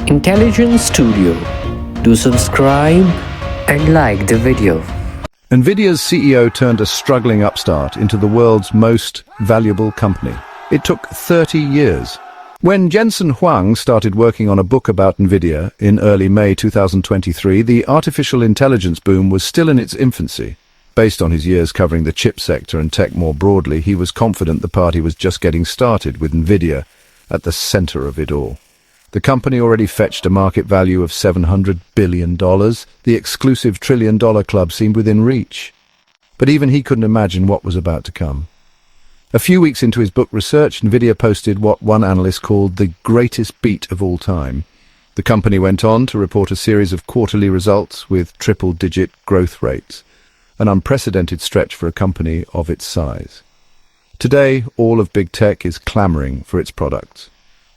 Intelligence Studio. Do subscribe and like the video. Nvidia's CEO turned a struggling upstart into the world's most valuable company. It took 30 years. When Jensen Huang started working on a book about Nvidia in early May 2023, the artificial intelligence boom was still in its infancy. Based on his years covering the chip sector and tech more broadly, he was confident the party was just getting started, with Nvidia at the center of it all. The company already fetched a market value of $700 billion. The exclusive trillion-dollar club seemed within reach. But even he couldn't imagine what was about to come. A few weeks into his book research, Nvidia posted what one analyst called the greatest beat of all time. The company went on to report a series of quarterly results with triple-digit growth rates, an unprecedented stretch for a company of its size. Today, all of big tech is clamoring for its products.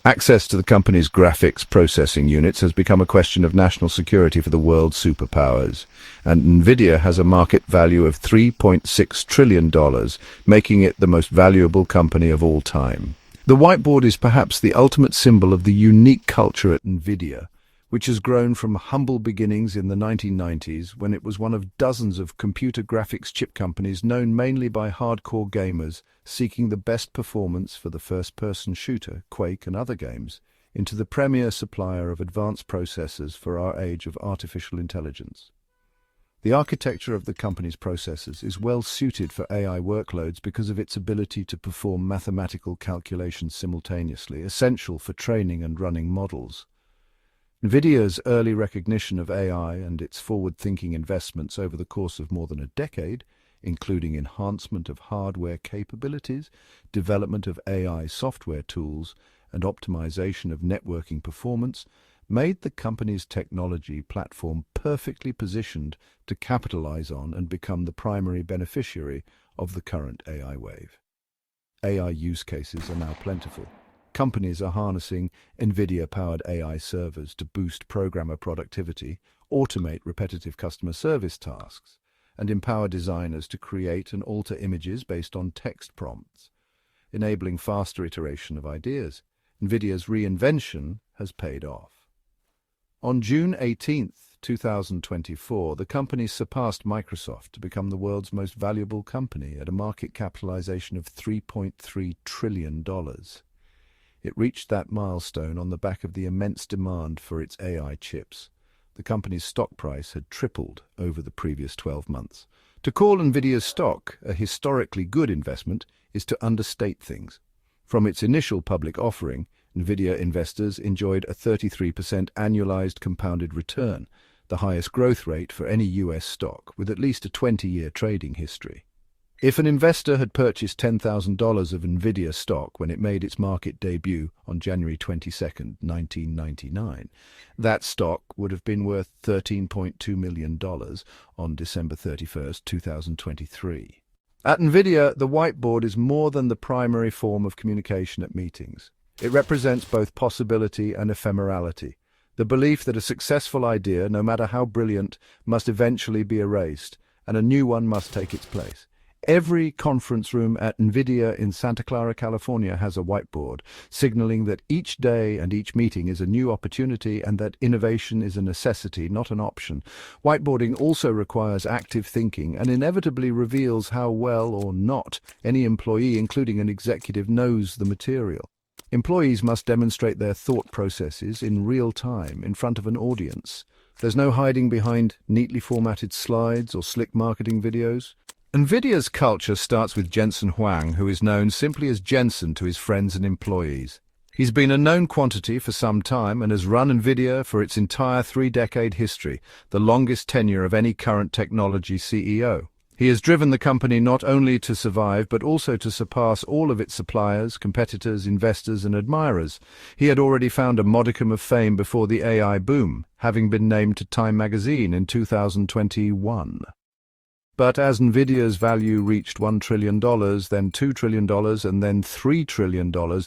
Access to the company's graphics processing units has become a question of national security for the world's superpowers, and Nvidia has a market value of $3.6 trillion, making it the most valuable company of all time. The whiteboard is perhaps the ultimate symbol of the unique culture at Nvidia, which has grown from humble beginnings in the 1990s, when it was one of dozens of computer graphics chip companies known mainly by hardcore gamers seeking the best performance for the first-person shooter, Quake and other games, into the premier supplier of advanced processors for our age of artificial intelligence. The architecture of the company's processors is well suited for AI workloads because of its ability to perform mathematical calculations simultaneously, essential for training and running models. Nvidia's early recognition of AI and its forward-thinking investments over the course of more than a decade, including enhancement of hardware capabilities, development of AI software tools, and optimization of networking performance, made the company's technology platform perfectly positioned to capitalize on and become the primary beneficiary of the current AI wave. AI use cases are now plentiful. Companies are harnessing Nvidia-powered AI servers to boost programmer productivity, automate repetitive customer service tasks, and empower designers to create and alter images based on text prompts, enabling faster iteration of ideas. Nvidia's reinvention has paid off. On June 18, 2024, the company surpassed Microsoft to become the world's most valuable company at a market capitalization of $3.3 trillion. It reached that milestone on the back of the immense demand for its AI chips. The company's stock price had tripled over the previous 12 months. To call Nvidia's stock a historically good investment is to understate things. From its initial public offering, Nvidia investors enjoyed a 33% annualized compounded return, the highest growth rate for any US stock, with at least a 20-year trading history. If an investor had purchased $10,000 of Nvidia stock when it made its market debut on January 22, 1999, that stock would have been worth $13.2 million on December 31, 2023. At Nvidia, the whiteboard is more than the primary form of communication at meetings. It represents both possibility and ephemerality, the belief that a successful idea, no matter how brilliant, must eventually be erased, and a new one must take its place. Every conference room at Nvidia in Santa Clara, California has a whiteboard, signaling that each day and each meeting is a new opportunity and that innovation is a necessity, not an option. Whiteboarding also requires active thinking and inevitably reveals how well or not any employee, including an executive, knows the material. Employees must demonstrate their thought processes in real time in front of an audience. There's no hiding behind neatly formatted slides or slick marketing videos. Nvidia's culture starts with Jensen Huang, who is known simply as Jensen to his friends and employees. He's been a known quantity for some time and has run Nvidia for its entire 3-decade history, the longest tenure of any current technology CEO. He has driven the company not only to survive but also to surpass all of its suppliers, competitors, investors and admirers. He had already found a modicum of fame before the AI boom, having been named to Time magazine in 2021. But as Nvidia's value reached $1 trillion, then $2 trillion, and then $3 trillion,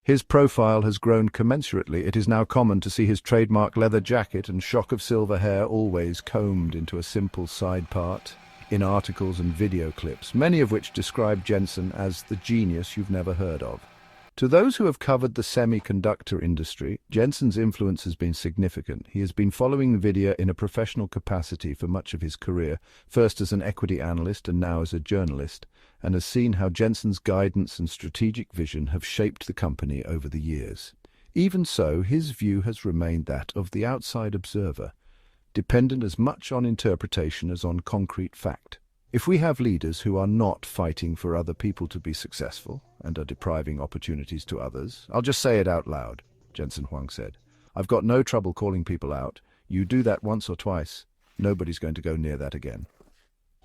his profile has grown commensurately. It is now common to see his trademark leather jacket and shock of silver hair always combed into a simple side part in articles and video clips, many of which describe Jensen as the genius you've never heard of. To those who have covered the semiconductor industry, Jensen's influence has been significant. He has been following Nvidia in a professional capacity for much of his career, first as an equity analyst and now as a journalist, and has seen how Jensen's guidance and strategic vision have shaped the company over the years. Even so, his view has remained that of the outside observer, dependent as much on interpretation as on concrete fact. If we have leaders who are not fighting for other people to be successful and are depriving opportunities to others, I'll just say it out loud, Jensen Huang said. I've got no trouble calling people out. You do that once or twice, nobody's going to go near that again.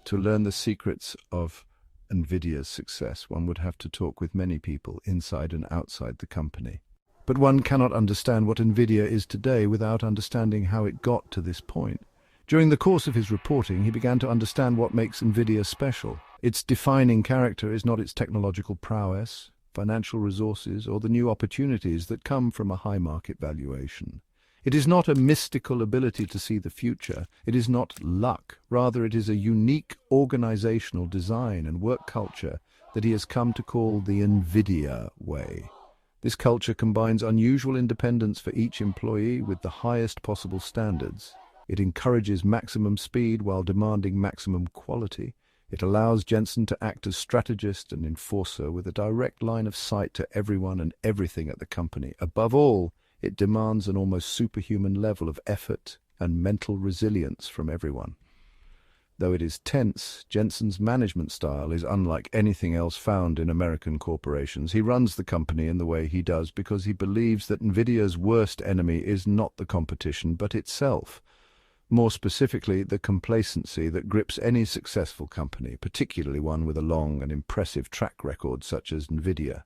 To learn the secrets of Nvidia's success, one would have to talk with many people inside and outside the company. But one cannot understand what Nvidia is today without understanding how it got to this point. During the course of his reporting, he began to understand what makes Nvidia special. Its defining character is not its technological prowess, financial resources, or the new opportunities that come from a high market valuation. It is not a mystical ability to see the future. It is not luck. Rather, it is a unique organizational design and work culture that he has come to call the Nvidia way. This culture combines unusual independence for each employee with the highest possible standards. It encourages maximum speed while demanding maximum quality. It allows Jensen to act as strategist and enforcer with a direct line of sight to everyone and everything at the company. Above all, it demands an almost superhuman level of effort and mental resilience from everyone. Though it is tense, Jensen's management style is unlike anything else found in American corporations. He runs the company in the way he does because he believes that Nvidia's worst enemy is not the competition, but itself. More specifically, the complacency that grips any successful company, particularly one with a long and impressive track record such as Nvidia.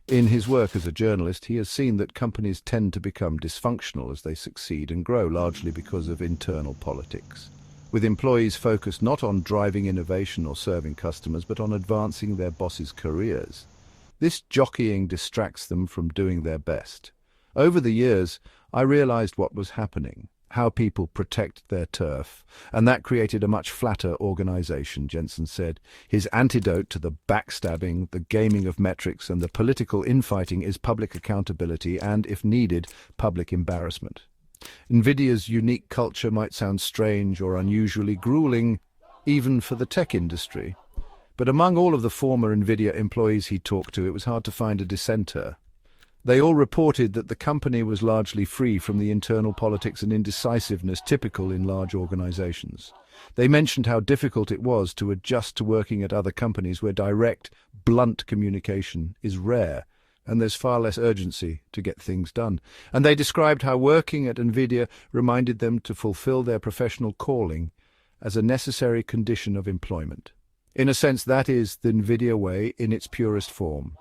In his work as a journalist, he has seen that companies tend to become dysfunctional as they succeed and grow, largely because of internal politics, with employees focused not on driving innovation or serving customers, but on advancing their bosses' careers. This jockeying distracts them from doing their best. Over the years, I realized what was happening, how people protect their turf, and that created a much flatter organization, Jensen said. His antidote to the backstabbing, the gaming of metrics, and the political infighting is public accountability and, if needed, public embarrassment. Nvidia's unique culture might sound strange or unusually grueling, even for the tech industry. But among all of the former Nvidia employees he talked to, it was hard to find a dissenter. They all reported that the company was largely free from the internal politics and indecisiveness typical in large organizations. They mentioned how difficult it was to adjust to working at other companies where direct, blunt communication is rare, and there's far less urgency to get things done. And they described how working at Nvidia reminded them to fulfill their professional calling as a necessary condition of employment. In a sense, that is the Nvidia way in its purest form.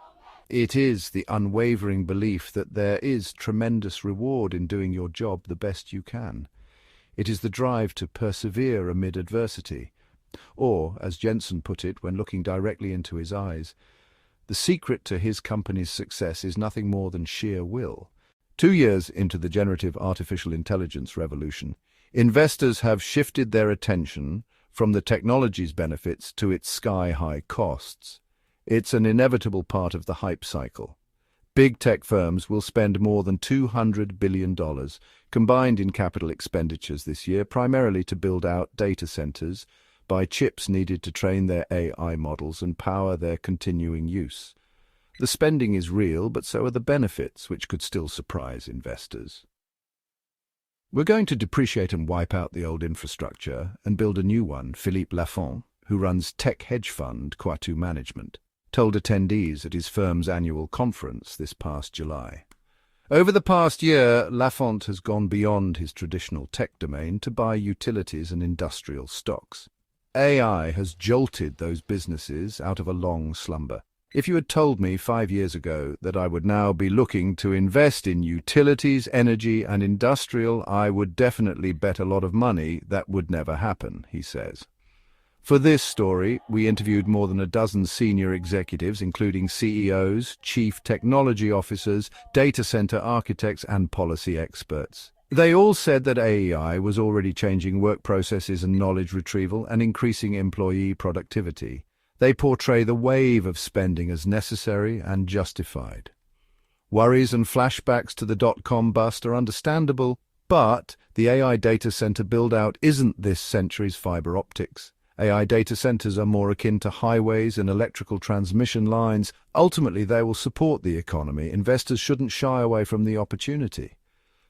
It is the unwavering belief that there is tremendous reward in doing your job the best you can. It is the drive to persevere amid adversity. Or, as Jensen put it when looking directly into his eyes, the secret to his company's success is nothing more than sheer will. 2 years into the generative artificial intelligence revolution, investors have shifted their attention from the technology's benefits to its sky-high costs. It's an inevitable part of the hype cycle. Big tech firms will spend more than $200 billion combined in capital expenditures this year, primarily to build out data centers, buy chips needed to train their AI models and power their continuing use. The spending is real, but so are the benefits, which could still surprise investors. We're going to depreciate and wipe out the old infrastructure and build a new one, Philippe Lafont, who runs tech hedge fund Quatu Management, told attendees at his firm's annual conference this past July. Over the past year, Lafont has gone beyond his traditional tech domain to buy utilities and industrial stocks. AI has jolted those businesses out of a long slumber. If you had told me 5 years ago that I would now be looking to invest in utilities, energy, and industrial, I would definitely bet a lot of money that would never happen, he says. For this story, we interviewed more than a dozen senior executives, including CEOs, chief technology officers, data center architects, and policy experts. They all said that AI was already changing work processes and knowledge retrieval and increasing employee productivity. They portray the wave of spending as necessary and justified. Worries and flashbacks to the dot-com bust are understandable, but the AI data center build-out isn't this century's fiber optics. AI data centers are more akin to highways and electrical transmission lines. Ultimately, they will support the economy. Investors shouldn't shy away from the opportunity.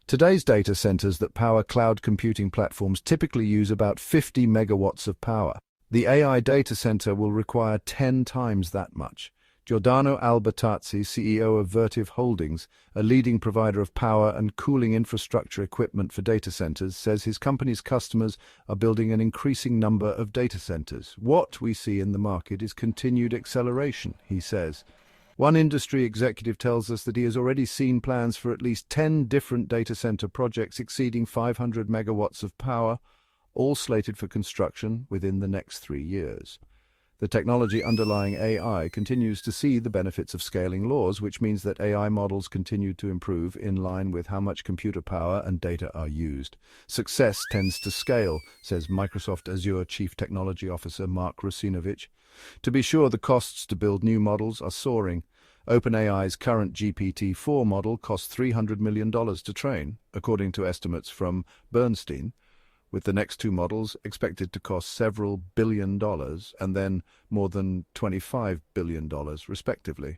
Today's data centers that power cloud computing platforms typically use about 50 megawatts of power. The AI data center will require 10 times that much. Giordano Albertazzi, CEO of Vertiv Holdings, a leading provider of power and cooling infrastructure equipment for data centers, says his company's customers are building an increasing number of data centers. What we see in the market is continued acceleration, he says. One industry executive tells us that he has already seen plans for at least 10 different data center projects exceeding 500 megawatts of power, all slated for construction within the next 3 years. The technology underlying AI continues to see the benefits of scaling laws, which means that AI models continue to improve in line with how much computer power and data are used. Success tends to scale, says Microsoft Azure Chief Technology Officer Mark Rusinovich. To be sure, the costs to build new models are soaring. OpenAI's current GPT-4 model costs $300 million to train, according to estimates from Bernstein, with the next two models expected to cost several $1 billion and then more than $25 billion, respectively.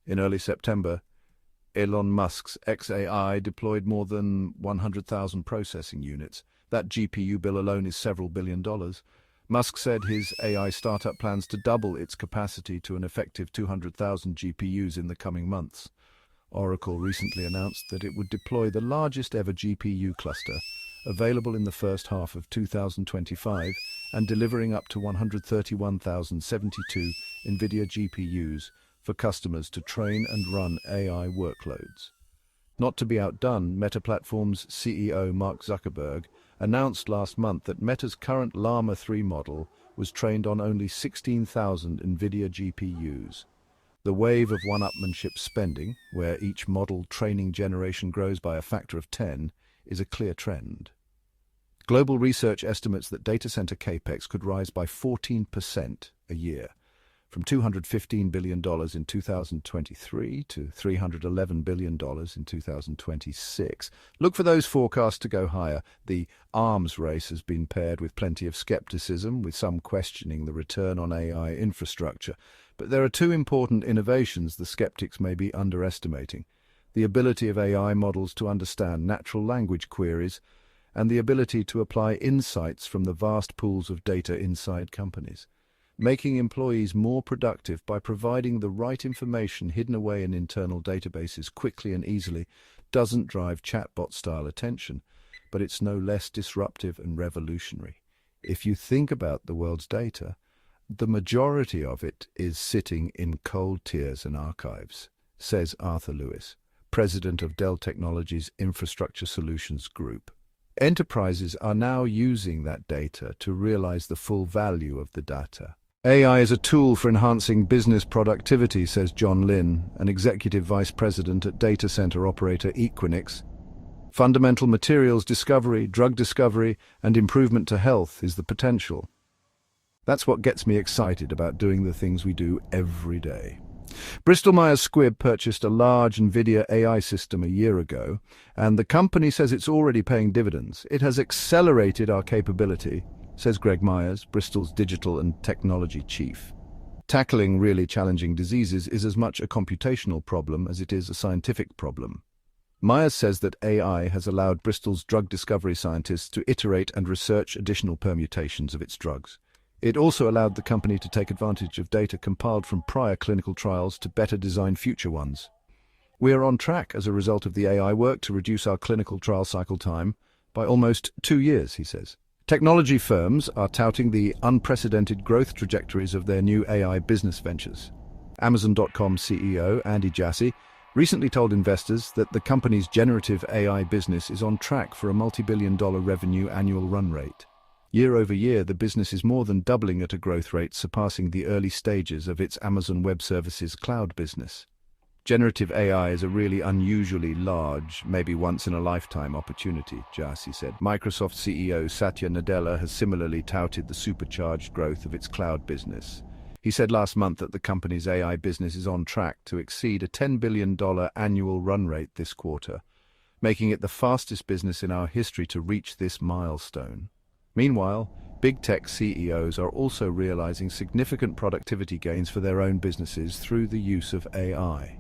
In early September, Elon Musk's xAI deployed more than 100,000 processing units. That GPU bill alone is several $1 billion. Musk said his AI startup plans to double its capacity to an effective 200,000 GPUs in the coming months. Oracle recently announced that it would deploy the largest ever GPU cluster, available in the first half of 2025 and delivering up to 131,072 Nvidia GPUs for customers to train and run AI workloads. Not to be outdone, Meta Platforms' CEO Mark Zuckerberg announced last month that Meta's current Llama 3 model was trained on only 16,000 Nvidia GPUs. The wave of one-upmanship spending, where each model training generation grows by a factor of 10, is a clear trend. Global research estimates that data center capex could rise by 14% a year, from $215 billion in 2023 to $311 billion in 2026. Look for those forecasts to go higher. The arms race has been paired with plenty of skepticism, with some questioning the return on AI infrastructure. But there are two important innovations the skeptics may be underestimating: the ability of AI models to understand natural language queries, and the ability to apply insights from the vast pools of data inside companies. Making employees more productive by providing the right information hidden away in internal databases quickly and easily doesn't drive chatbot-style attention, but it's no less disruptive and revolutionary. If you think about the world's data, the majority of it is sitting in cold tiers and archives, says Arthur Lewis, president of Dell Technologies' Infrastructure Solutions Group. Enterprises are now using that data to realize the full value of the data. AI is a tool for enhancing business productivity, says John Lin, an executive vice president at data center operator Equinix. Fundamental materials discovery, drug discovery, and improvement to health is the potential. That's what gets me excited about doing the things we do every day. Bristol-Myers Squibb purchased a large Nvidia AI system a year ago, and the company says it's already paying dividends. It has accelerated our capability, says Greg Myers, Bristol's digital and technology chief. Tackling really challenging diseases is as much a computational problem as it is a scientific problem. Myers says that AI has allowed Bristol's drug discovery scientists to iterate and research additional permutations of its drugs. It also allowed the company to take advantage of data compiled from prior clinical trials to better design future ones. We are on track as a result of the AI work to reduce our clinical trial cycle time by almost 2 years, he says. Technology firms are touting the unprecedented growth trajectories of their new AI business ventures. Amazon.com CEO Andy Jassy recently told investors that the company's generative AI business is on track for a multi-billion-dollar revenue annual run rate. Year over year, the business is more than doubling at a growth rate surpassing the early stages of its Amazon Web Services cloud business. Generative AI is a really unusually large, maybe once-in-a-lifetime opportunity, Jassy said. Microsoft CEO Satya Nadella has similarly touted the supercharged growth of its cloud business. He said last month that the company's AI business is on track to exceed a $10 billion annual run rate this quarter, making it the fastest business in our history to reach this milestone. Meanwhile, big tech CEOs are also realizing significant productivity gains for their own businesses through the use of AI.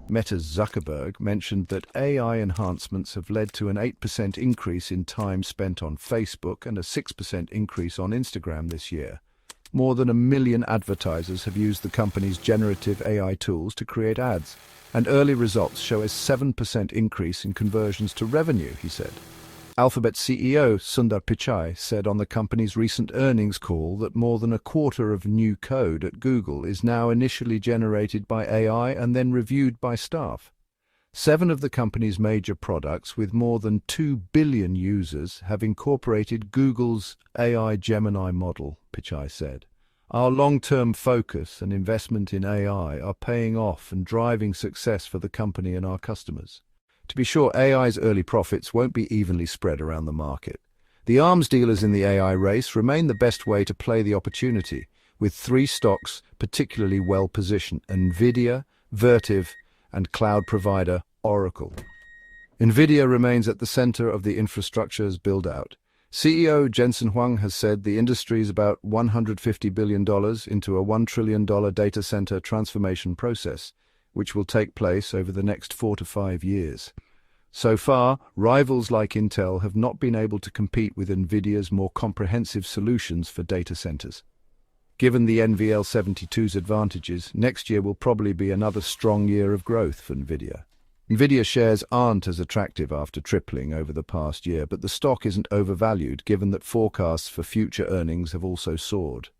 Meta's Zuckerberg mentioned that AI enhancements have led to an 8% increase in time spent on Facebook and a 6% increase on Instagram this year. More than 1 million advertisers have used the company's generative AI tools to create ads, and early results show a 7% increase in conversions to revenue, he said. Alphabet CEO Sundar Pichai said on the company's recent earnings call that more than a quarter of new code at Google is now initially generated by AI and then reviewed by staff. 7 of the company's major products, with more than 2 billion users, have incorporated Google's AI Gemini model, Pichai said. Our long-term focus and investment in AI are paying off and driving success for the company and our customers. To be sure, AI's early profits won't be evenly spread around the market. The arms dealers in the AI race remain the best way to play the opportunity, with 3 stocks particularly well-positioned: Nvidia, Vertiv, and cloud provider Oracle. Nvidia remains at the center of the infrastructure's build-out. CEO Jensen Huang has said the industry is about $150 billion into a $1 trillion data center transformation process, which will take place over the next 4 to 5 years. So far, rivals like Intel have not been able to compete with Nvidia's more comprehensive solutions for data centers. Given the NVL72's advantages, next year will probably be another strong year of growth for Nvidia. Nvidia shares aren't as attractive after tripling over the past year, but the stock isn't overvalued given that forecasts for future earnings have also soared.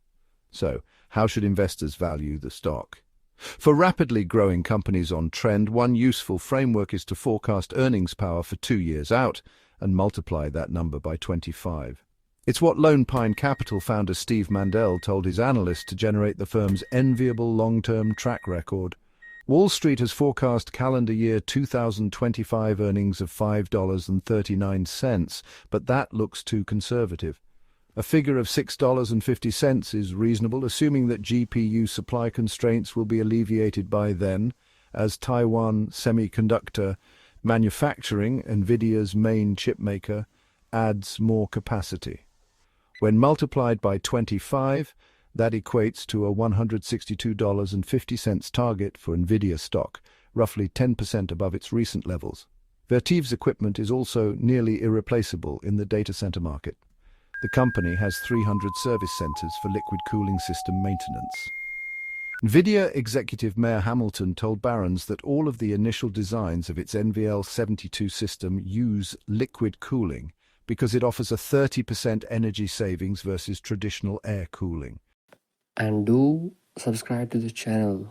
So, how should investors value the stock? For rapidly growing companies on trend, one useful framework is to forecast earnings power for 2 years out and multiply that number by 25. It's what Lone Pine Capital founder Steve Mandel told his analysts to generate the firm's enviable long-term track record. Wall Street has forecast calendar year 2025 earnings of $5.39, but that looks too conservative. A figure of $6.50 is reasonable, assuming that GPU supply constraints will be alleviated by then, as Taiwan Semiconductor Manufacturing, Nvidia's main chipmaker, adds more capacity. When multiplied by 25, that equates to a $162.50 target for Nvidia stock, roughly 10% above its recent levels. Vertiv's equipment is also nearly irreplaceable in the data center market. The company has 300 service centers for liquid cooling system maintenance. Nvidia executive Mayor Hamilton told Barron's that all of the initial designs of its NVL72 system use liquid cooling because it offers a 30% energy savings versus traditional air cooling. And do subscribe to the channel